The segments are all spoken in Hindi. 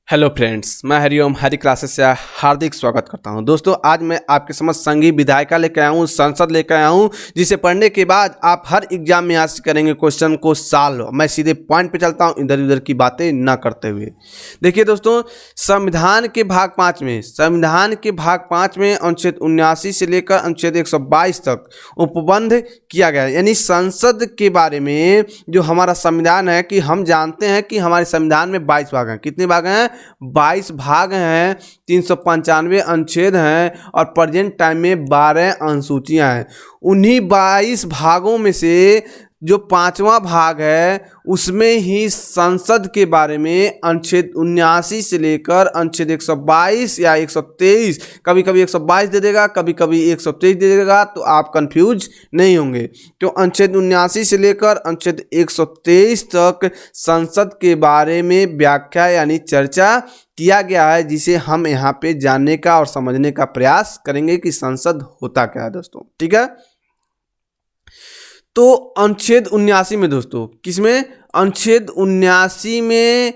हेलो फ्रेंड्स, मैं हरिओम हरि क्लासेस से हार्दिक स्वागत करता हूं। दोस्तों, आज मैं आपके समझ संघीय विधायिका लेकर आया हूं, संसद लेकर आया हूं, जिसे पढ़ने के बाद आप हर एग्जाम में आज करेंगे क्वेश्चन को सॉल्व। मैं सीधे पॉइंट पे चलता हूं, इधर उधर की बातें ना करते हुए। देखिए दोस्तों, संविधान के भाग 5 में अनुच्छेद 79 से लेकर अनुच्छेद 122 तक उपबंध किया गया है। यानी संसद के बारे में जो हमारा संविधान है कि हम जानते हैं कि हमारे संविधान में 22 भाग हैं। कितने भाग हैं? 22 भाग हैं, 395 अनुच्छेद हैं और प्रेजेंट टाइम में 12 अनुसूचियां हैं। उन्हीं 22 भागों में से जो 5वां भाग है उसमें ही संसद के बारे में अनुच्छेद 79 से लेकर अनुच्छेद 122 या 123, कभी कभी 122 दे देगा, कभी कभी 123 दे देगा, तो आप कंफ्यूज नहीं होंगे। तो अनुच्छेद 79 से लेकर अनुच्छेद 123 तक संसद के बारे में व्याख्या यानी चर्चा किया गया है, जिसे हम यहाँ पे जानने का और समझने का प्रयास करेंगे कि संसद होता क्या है दोस्तों। ठीक है, तो अनुच्छेद 79 में दोस्तों, किसमें? अनुच्छेद 79 में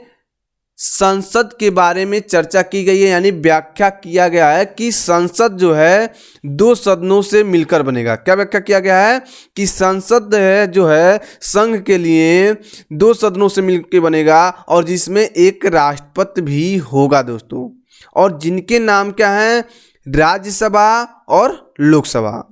संसद के बारे में चर्चा की गई है, यानी व्याख्या किया गया है कि संसद जो है 2 सदनों से मिलकर बनेगा। क्या व्याख्या किया गया है? कि संसद है जो है संघ के लिए 2 सदनों से मिलकर बनेगा और जिसमें एक राष्ट्रपति भी होगा दोस्तों, और जिनके नाम क्या हैं? राज्यसभा और लोकसभा।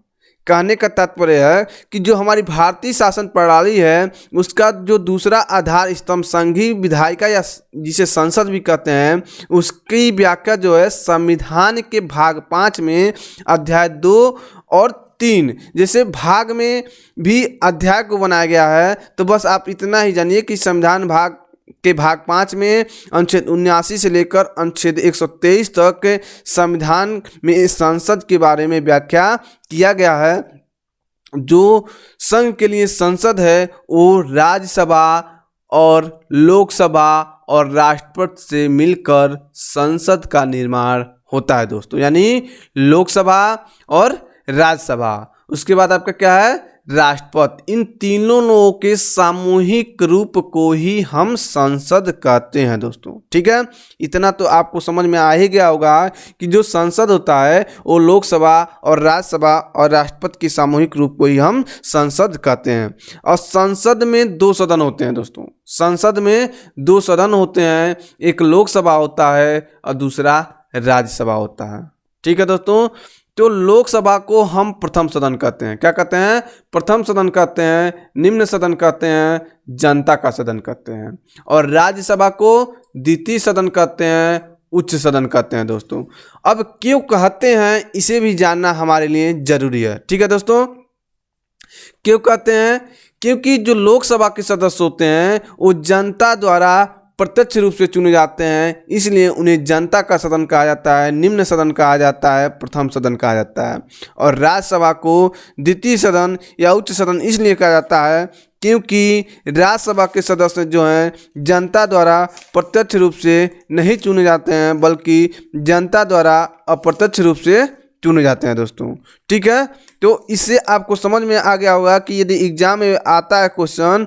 कहने का तात्पर्य है कि जो हमारी भारतीय शासन प्रणाली है उसका जो दूसरा आधार स्तंभ संघीय विधायिका या जिसे संसद भी कहते हैं, उसकी व्याख्या जो है संविधान के भाग 5 में अध्याय 2 और 3 जैसे भाग में भी अध्याय को बनाया गया है। तो बस आप इतना ही जानिए कि संविधान भाग 5 में अनुच्छेद 79 से लेकर अनुच्छेद 123 तक संविधान में संसद के बारे में व्याख्या किया गया है। जो संघ के लिए संसद है वो राज्यसभा और लोकसभा और राष्ट्रपति से मिलकर संसद का निर्माण होता है दोस्तों, यानी लोकसभा और राज्यसभा। उसके बाद आपका क्या है? राष्ट्रपति। इन तीनों लोगों के सामूहिक रूप को ही हम संसद कहते हैं दोस्तों। ठीक है, इतना तो आपको समझ में आ ही गया होगा कि जो संसद होता है वो लोकसभा और राज्यसभा और राष्ट्रपति के सामूहिक रूप को ही हम संसद कहते हैं। और संसद में 2 सदन होते हैं दोस्तों। संसद में 2 सदन होते हैं, एक लोकसभा होता है और दूसरा राज्यसभा होता है। ठीक है दोस्तों, तो लोकसभा को हम प्रथम सदन कहते हैं। क्या कहते हैं? प्रथम सदन कहते हैं, निम्न सदन कहते हैं, जनता का सदन कहते हैं। और राज्यसभा को द्वितीय सदन कहते हैं, उच्च सदन कहते हैं दोस्तों। अब क्यों कहते हैं इसे भी जानना हमारे लिए जरूरी है। ठीक है दोस्तों, क्यों कहते हैं? क्योंकि जो लोकसभा के सदस्य होते हैं वो जनता द्वारा प्रत्यक्ष रूप से चुने जाते हैं, इसलिए उन्हें जनता का सदन कहा जाता है, निम्न सदन कहा जाता है, प्रथम सदन कहा जाता है। और राज्यसभा को द्वितीय सदन या उच्च सदन इसलिए कहा जाता है क्योंकि राज्यसभा के सदस्य जो हैं जनता द्वारा प्रत्यक्ष रूप से नहीं चुने जाते हैं, बल्कि जनता द्वारा अप्रत्यक्ष रूप से चुने जाते हैं दोस्तों। ठीक है, तो इससे आपको समझ में आ गया होगा कि यदि एग्जाम में आता है क्वेश्चन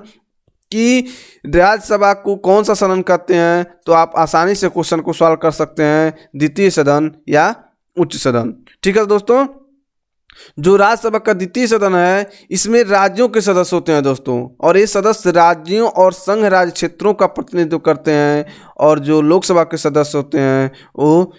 कि राज्यसभा को कौन सा सदन कहते हैं, तो आप आसानी से क्वेश्चन को सॉल्व कर सकते हैं, द्वितीय सदन या उच्च सदन। ठीक है दोस्तों, जो राज्यसभा का द्वितीय सदन है इसमें राज्यों के सदस्य होते हैं दोस्तों, और ये सदस्य राज्यों और संघ राज्य क्षेत्रों का प्रतिनिधित्व करते हैं। और जो लोकसभा के सदस्य होते हैं वो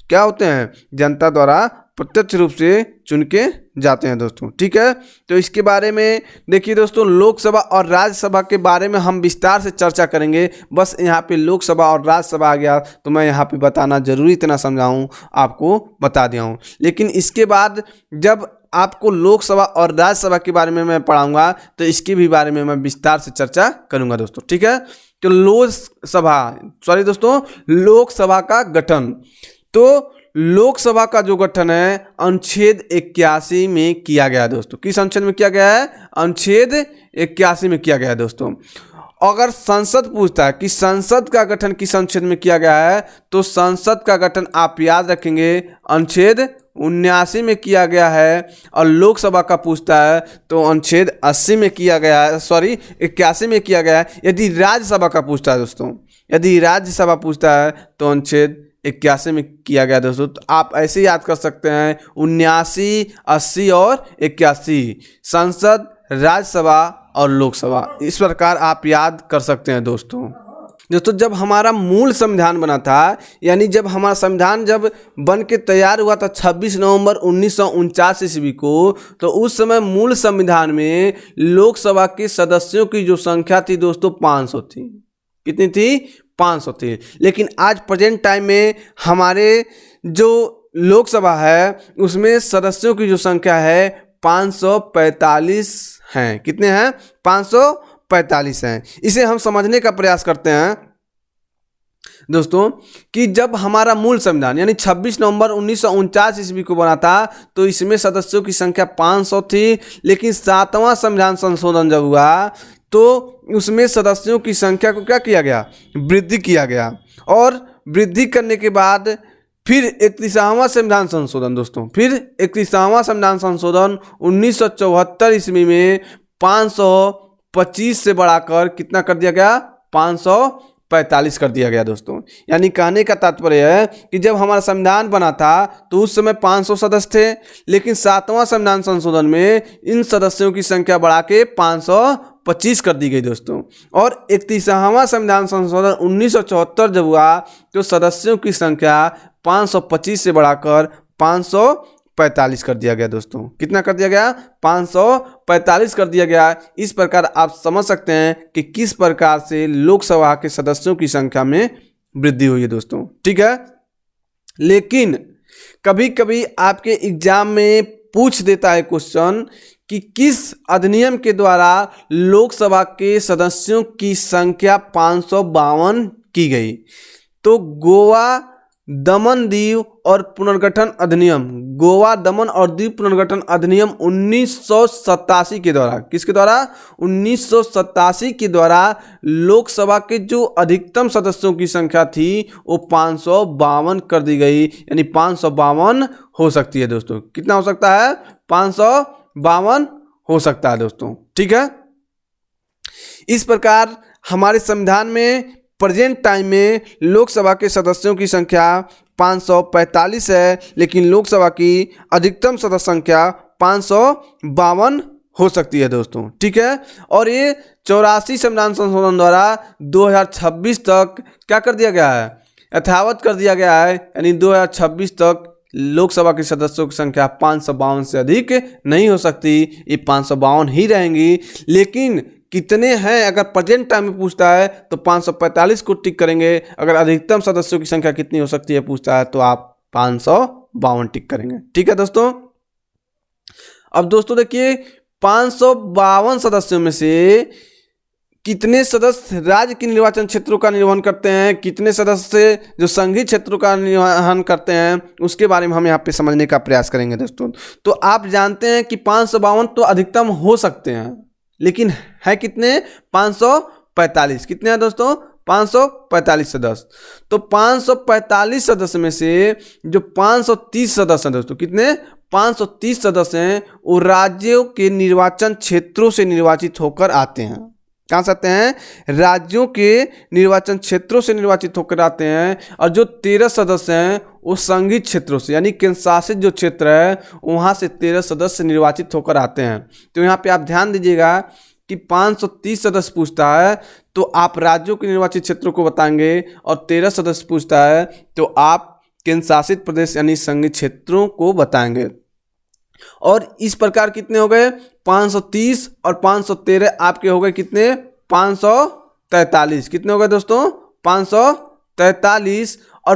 क्या होते हैं? जनता द्वारा प्रत्यक्ष रूप से चुन के जाते हैं दोस्तों। ठीक है, तो इसके बारे में देखिए दोस्तों, लोकसभा और राज्यसभा के बारे में हम विस्तार से चर्चा करेंगे। बस यहाँ पे लोकसभा और राज्यसभा आ गया तो मैं यहाँ पे बताना जरूरी इतना समझाऊँ, आपको बता दिया हूँ। लेकिन इसके बाद जब आपको लोकसभा और राज्यसभा के बारे में मैं पढ़ाऊँगा तो इसके भी बारे में मैं विस्तार से चर्चा करूँगा दोस्तों। ठीक है, तो लोकसभा का गठन, तो लोकसभा का जो गठन है अनुच्छेद 81 में किया गया दोस्तों। किस अनुच्छेद में किया गया है? अनुच्छेद 81 में किया गया है दोस्तों। अगर संसद पूछता है कि संसद का गठन किस अनुच्छेद में किया गया है, तो संसद का गठन आप याद रखेंगे अनुच्छेद 79 में किया गया है और लोकसभा का पूछता है तो अनुच्छेद 80 में किया गया है, 81 में किया गया है। यदि राज्यसभा का पूछता है दोस्तों, यदि राज्यसभा पूछता है तो अनुच्छेद 81 में किया गया दोस्तों। तो आप ऐसे याद कर सकते हैं 79, 80 और 81, संसद, राज्यसभा और लोकसभा, इस प्रकार आप याद कर सकते हैं दोस्तों। जब हमारा मूल संविधान बना था, यानी जब हमारा संविधान जब बन के तैयार हुआ था 26 नवंबर 1949 ईस्वी को, तो उस समय मूल संविधान में लोकसभा के सदस्यों की जो संख्या थी दोस्तों 500 थी। कितनी थी? 500 थी। लेकिन आज प्रेजेंट टाइम में हमारे जो लोकसभा है उसमें सदस्यों की जो संख्या है 545 हैं। कितने हैं? 545 हैं। इसे हम समझने का प्रयास करते हैं दोस्तों कि जब हमारा मूल संविधान यानी 26 नवंबर 1949 ईस्वी को बना था तो इसमें सदस्यों की संख्या 500 थी। लेकिन 7वां संविधान संशोधन जब हुआ तो उसमें सदस्यों की संख्या को क्या किया गया? वृद्धि किया गया। और वृद्धि करने के बाद फिर 31वां संविधान संशोधन दोस्तों, फिर 31वां संविधान संशोधन 1974 ईस्वी में 525 से बढ़ाकर कितना कर दिया गया? 545 कर दिया गया दोस्तों। यानी कहने का तात्पर्य है कि जब हमारा संविधान बना था तो उस समय 500 सदस्य थे, लेकिन 7वां संविधान संशोधन में इन सदस्यों की संख्या बढ़ा के 525 कर दी गई दोस्तों। और 31वां संविधान संशोधन 1974 जब हुआ तो सदस्यों की संख्या 525 से बढ़ाकर 545 कर दिया गया दोस्तों। कितना कर दिया गया? 545 कर दिया गया। इस प्रकार आप समझ सकते हैं कि किस प्रकार से लोकसभा के सदस्यों की संख्या में वृद्धि हुई है दोस्तों। ठीक है, लेकिन कभी कभी आपके एग्जाम में पूछ देता है क्वेश्चन कि किस अधिनियम के द्वारा लोकसभा के सदस्यों की संख्या 552 की गई। तो गोवा दमन दीव और पुनर्गठन अधिनियम, गोवा दमन और द्वीप पुनर्गठन अधिनियम 1987 के द्वारा, किसके द्वारा? 1987 के द्वारा लोकसभा के जो अधिकतम सदस्यों की संख्या थी वो 552 कर दी गई। यानी 552 हो सकती है दोस्तों। कितना हो सकता है? 552 हो सकता है दोस्तों। ठीक है, इस प्रकार हमारे संविधान में प्रेजेंट टाइम में लोकसभा के सदस्यों की संख्या 545 है, लेकिन लोकसभा की अधिकतम सदस्य संख्या 552 हो सकती है दोस्तों। ठीक है, और ये 84 संविधान संशोधन द्वारा 2026 तक क्या कर दिया गया है? यथावत कर दिया गया है। यानी 2026 तक लोकसभा के सदस्यों की संख्या 552 से अधिक नहीं हो सकती, ये 552 ही रहेंगी। लेकिन कितने हैं अगर प्रेजेंट टाइम में पूछता है तो 545 को टिक करेंगे। अगर अधिकतम सदस्यों की संख्या कितनी हो सकती है पूछता है तो आप 552 टिक करेंगे। ठीक है दोस्तों। अब दोस्तों देखिए 552 सदस्यों में से कितने सदस्य राज्य के निर्वाचन क्षेत्रों का निर्वहन करते हैं, कितने सदस्य जो संघीय क्षेत्रों का निर्वहन करते हैं, उसके बारे में हम यहाँ पे समझने का प्रयास करेंगे दोस्तों। तो आप जानते हैं कि 552 तो अधिकतम हो सकते हैं, लेकिन है कितने? 545। कितने हैं दोस्तों? 545 सदस्य। तो 545 सदस्य में से जो 530 सदस्य हैं दोस्तों, कितने? 530 सदस्य हैं, वो राज्यों के निर्वाचन क्षेत्रों से निर्वाचित होकर आते हैं। कहाँ से आते हैं? राज्यों के निर्वाचन क्षेत्रों से निर्वाचित होकर आते हैं। और जो 13 सदस्य हैं वो संघीय क्षेत्रों से, यानी केंद्र शासित जो क्षेत्र है वहाँ से 13 सदस्य निर्वाचित होकर आते हैं। तो यहाँ पे आप ध्यान दीजिएगा कि 530 सदस्य पूछता है तो आप राज्यों के निर्वाचित क्षेत्रों को बताएंगे, और 13 सदस्य पूछता है तो आप केंद्र शासित प्रदेश यानी संघीय क्षेत्रों को बताएंगे। और इस प्रकार कितने हो गए? 530 और 513 आपके हो गए कितने? 543। कितने हो गए दोस्तों? 543 और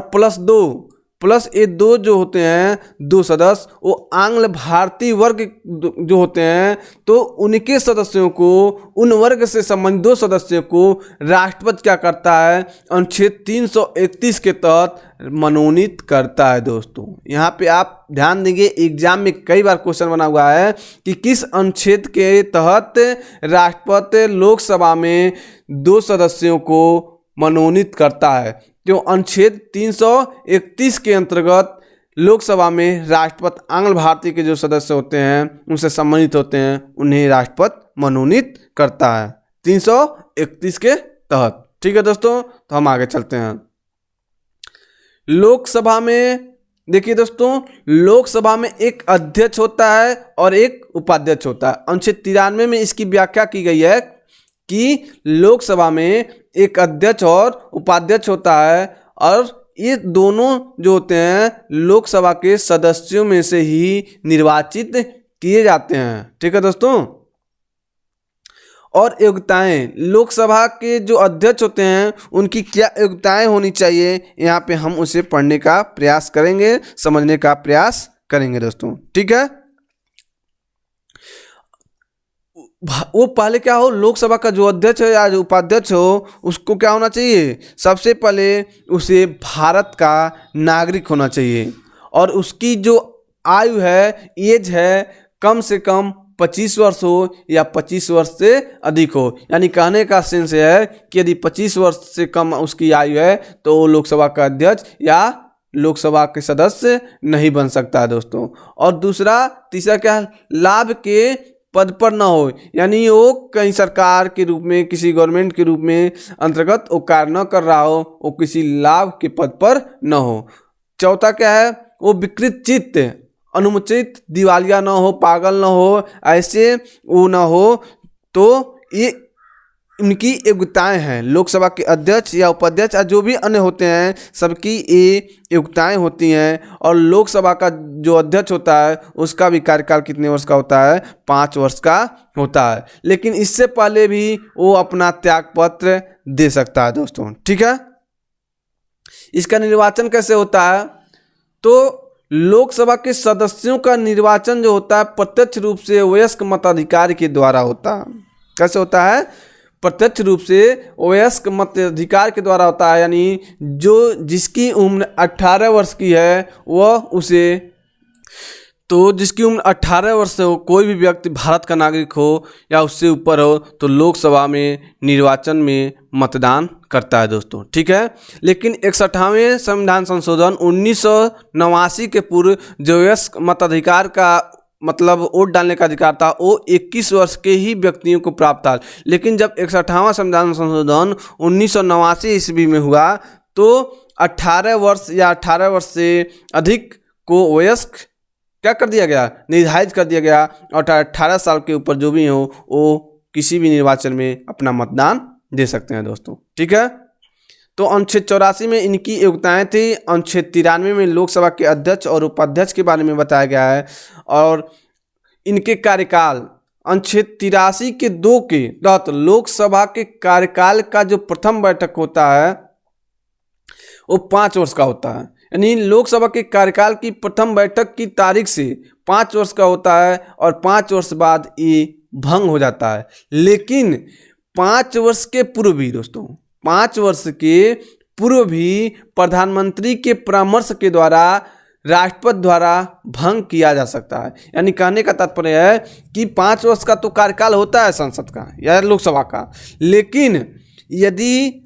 प्लस ये दो जो होते हैं, दो सदस्य, वो आंग्ल भारतीय वर्ग जो होते हैं, तो उनके सदस्यों को, उन वर्ग से संबंधित दो सदस्यों को राष्ट्रपति क्या करता है? अनुच्छेद 331 के तहत मनोनीत करता है दोस्तों। यहाँ पे आप ध्यान देंगे एग्जाम में कई बार क्वेश्चन बना हुआ है कि किस अनुच्छेद के तहत राष्ट्रपति लोकसभा में दो सदस्यों को मनोनीत करता है। जो अनुच्छेद 331 के अंतर्गत लोकसभा में राष्ट्रपति आंग्ल भारतीय के जो सदस्य होते हैं उनसे सम्मानित होते हैं, उन्हें राष्ट्रपति मनोनीत करता है 331 के तहत। ठीक है दोस्तों, तो हम आगे चलते हैं। लोकसभा में देखिए दोस्तों, लोकसभा में एक अध्यक्ष होता है और एक उपाध्यक्ष होता है। अनुच्छेद 93 में इसकी व्याख्या की गई है कि लोकसभा में एक अध्यक्ष और उपाध्यक्ष होता है और ये दोनों जो होते हैं लोकसभा के सदस्यों में से ही निर्वाचित किए जाते हैं। ठीक है दोस्तों, और योग्यताएं, लोकसभा के जो अध्यक्ष होते हैं उनकी क्या योग्यताएं होनी चाहिए, यहाँ पे हम उसे पढ़ने का प्रयास करेंगे, समझने का प्रयास करेंगे दोस्तों। ठीक है, वो पहले क्या हो, लोकसभा का जो अध्यक्ष है या जो उपाध्यक्ष हो उसको क्या होना चाहिए, सबसे पहले उसे भारत का नागरिक होना चाहिए और उसकी जो आयु है, एज है, कम से कम 25 वर्ष हो या 25 वर्ष से अधिक हो। यानी कहने का सेंस है कि यदि 25 वर्ष से कम उसकी आयु है तो वो लोकसभा का अध्यक्ष या लोकसभा के सदस्य नहीं बन सकता है दोस्तों। और तीसरा क्या है, लाभ के पद पर ना हो, यानी वो कहीं सरकार के रूप में, किसी गवर्नमेंट के रूप में अंतर्गत वो कार्य न कर रहा हो, वो किसी लाभ के पद पर न हो। चौथा क्या है, वो विकृत चित्त, अनुचित, दिवालिया ना हो, पागल ना हो, ऐसे वो ना हो। तो ये उनकी योग्यताएं हैं। लोकसभा के अध्यक्ष या उपाध्यक्ष या जो भी अन्य होते हैं सबकी ये योग्यताएं होती हैं। और लोकसभा का जो अध्यक्ष होता है उसका भी कार्यकाल कितने वर्ष का होता है, 5 वर्ष का होता है। लेकिन इससे पहले भी वो अपना त्यागपत्र दे सकता है दोस्तों। ठीक है, इसका निर्वाचन कैसे होता है, तो लोकसभा के सदस्यों का निर्वाचन जो होता है प्रत्यक्ष रूप से वयस्क मताधिकार के द्वारा होता है। कैसे होता है, प्रत्यक्ष रूप से वयस्क मताधिकार के द्वारा होता है। यानी जिसकी उम्र 18 वर्ष की है वह जिसकी उम्र 18 वर्ष से हो, कोई भी व्यक्ति भारत का नागरिक हो या उससे ऊपर हो तो लोकसभा में निर्वाचन में मतदान करता है दोस्तों। ठीक है, लेकिन 61वें संविधान संशोधन 1989 के पूर्व जो वयस्क मताधिकार का मतलब वोट डालने का अधिकार था वो 21 वर्ष के ही व्यक्तियों को प्राप्त था। लेकिन जब 61वां संविधान संशोधन 1989 ईस्वी में हुआ तो 18 वर्ष या 18 वर्ष से अधिक को वयस्क क्या कर दिया गया, निर्धारित कर दिया गया। और 18 साल के ऊपर जो भी हो वो किसी भी निर्वाचन में अपना मतदान दे सकते हैं दोस्तों। ठीक है, तो अनुच्छेद 84 में इनकी योग्यताएं थी। अनुच्छेद 93 में लोकसभा के अध्यक्ष और उपाध्यक्ष के बारे में बताया गया है और इनके कार्यकाल अनुच्छेद 83 के 2 के तहत लोकसभा के कार्यकाल का जो प्रथम बैठक होता है वो 5 वर्ष का होता है। यानी लोकसभा के कार्यकाल की प्रथम बैठक की तारीख से 5 वर्ष का होता है और 5 वर्ष बाद ये भंग हो जाता है। लेकिन 5 वर्ष के पूर्व भी दोस्तों, 5 वर्ष के पूर्व भी प्रधानमंत्री के परामर्श के द्वारा राष्ट्रपति द्वारा भंग किया जा सकता है। यानी कहने का तात्पर्य है कि 5 वर्ष का तो कार्यकाल होता है संसद का या लोकसभा का, लेकिन यदि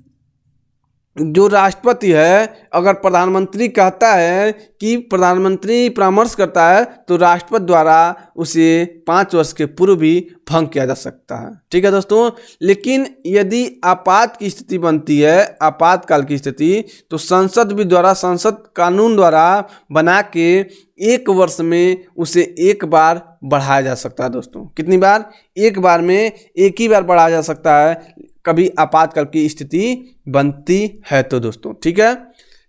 जो राष्ट्रपति है अगर प्रधानमंत्री कहता है कि प्रधानमंत्री परामर्श करता है तो राष्ट्रपति द्वारा उसे 5 वर्ष के पूर्व भी भंग किया जा सकता है। ठीक है दोस्तों, लेकिन यदि आपात की स्थिति बनती है, आपातकाल की स्थिति, तो संसद कानून द्वारा बना के 1 वर्ष में उसे 1 बार बढ़ाया जा सकता है दोस्तों। कितनी बार? 1 बार में 1 ही बार बढ़ाया जा सकता है कभी आपातकाल की स्थिति बनती है तो दोस्तों। ठीक है,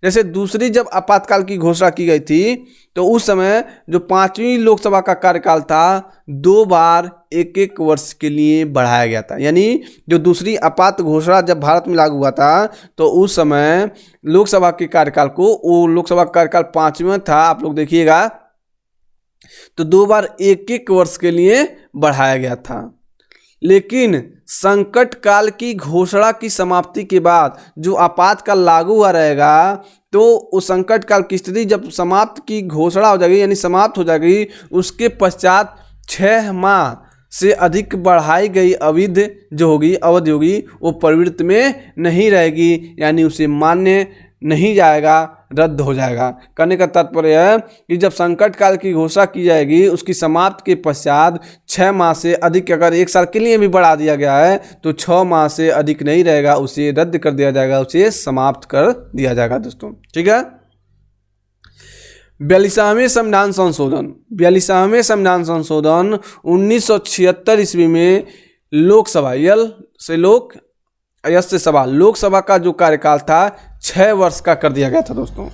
जैसे दूसरी जब आपातकाल की घोषणा की गई थी तो उस समय जो 5वीं लोकसभा का कार्यकाल था 2 बार 1-1 वर्ष के लिए बढ़ाया गया था। यानी जो दूसरी आपात घोषणा जब भारत में लागू हुआ था तो उस समय लोकसभा के कार्यकाल को, वो लोकसभा का कार्यकाल 5वां था, आप लोग देखिएगा, तो 2 बार 1-1 वर्ष के लिए बढ़ाया गया था। लेकिन संकट काल की घोषणा की समाप्ति के बाद जो आपातकाल लागू हुआ रहेगा तो उस संकट काल की स्थिति जब समाप्त की घोषणा हो जाएगी, यानी समाप्त हो जाएगी, उसके पश्चात 6 माह से अधिक बढ़ाई गई अवधि होगी वो प्रवृत्ति में नहीं रहेगी, यानी उसे मान्य नहीं जाएगा, रद्द हो जाएगा। कहने का तात्पर्य है कि जब संकट काल की घोषणा की जाएगी उसकी समाप्ति के पश्चात 6 माह से अधिक, अगर 1 साल के लिए भी बढ़ा दिया गया है तो 6 माह से अधिक नहीं रहेगा, उसे रद्द कर दिया जाएगा, उसे समाप्त कर दिया जाएगा दोस्तों। ठीक है। 42वें संविधान संशोधन, 42वें संविधान संशोधन 1976 ईस्वी में लोकसभा, यल से लोक, यस से सभा, लोकसभा का जो कार्यकाल था 6 वर्ष का कर दिया गया था दोस्तों।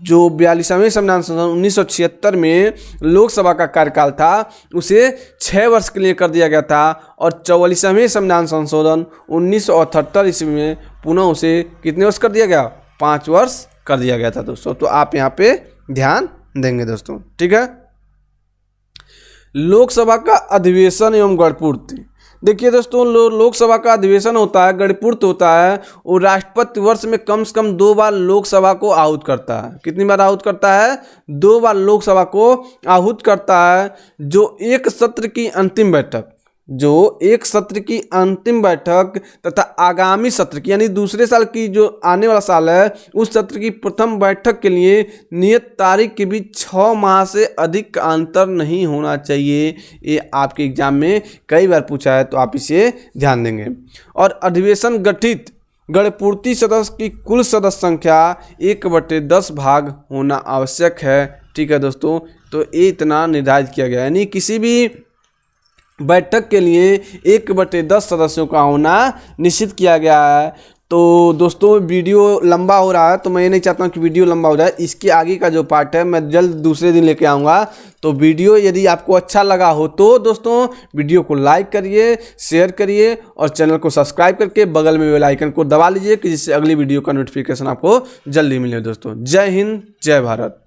जो 42वें संविधान संशोधन 1976 में लोकसभा का कार्यकाल था उसे 6 वर्ष के लिए कर दिया गया था, और 44वें संविधान संशोधन 1978 ईस्वी में पुनः उसे कितने वर्ष कर दिया गया, 5 वर्ष कर दिया गया था दोस्तों। तो आप यहाँ पे ध्यान देंगे दोस्तों। ठीक है। लोकसभा का अधिवेशन एवं गणपूर्ति, देखिए दोस्तों, लोकसभा का अधिवेशन होता है, गणपूर्त होता है, और राष्ट्रपति वर्ष में कम से कम 2 बार लोकसभा को आहूत करता है। कितनी बार आहूत करता है, 2 बार लोकसभा को आहूत करता है। जो एक सत्र की अंतिम बैठक, जो एक सत्र की अंतिम बैठक तथा आगामी सत्र की, यानी दूसरे साल की जो आने वाला साल है उस सत्र की प्रथम बैठक के लिए नियत तारीख के बीच 6 माह से अधिक का अंतर नहीं होना चाहिए। ये आपके एग्जाम में कई बार पूछा है, तो आप इसे ध्यान देंगे। और अधिवेशन गठित गणपूर्ति सदस्य की कुल सदस्य संख्या 1/10 भाग होना आवश्यक है। ठीक है दोस्तों, तो ये इतना निर्धारित किया गया है, यानी किसी भी बैठक के लिए 1/10 सदस्यों का होना निश्चित किया गया है। तो दोस्तों वीडियो लंबा हो रहा है, तो मैं ये नहीं चाहता हूँ कि वीडियो लंबा हो जाए। इसके आगे का जो पार्ट है मैं जल्द दूसरे दिन लेके आऊँगा। तो वीडियो यदि आपको अच्छा लगा हो तो दोस्तों वीडियो को लाइक करिए, शेयर करिए, और चैनल को सब्सक्राइब करके बगल में बेल आइकन को दबा लीजिए कि जिससे अगली वीडियो का नोटिफिकेशन आपको जल्दी मिले दोस्तों। जय हिंद, जय भारत।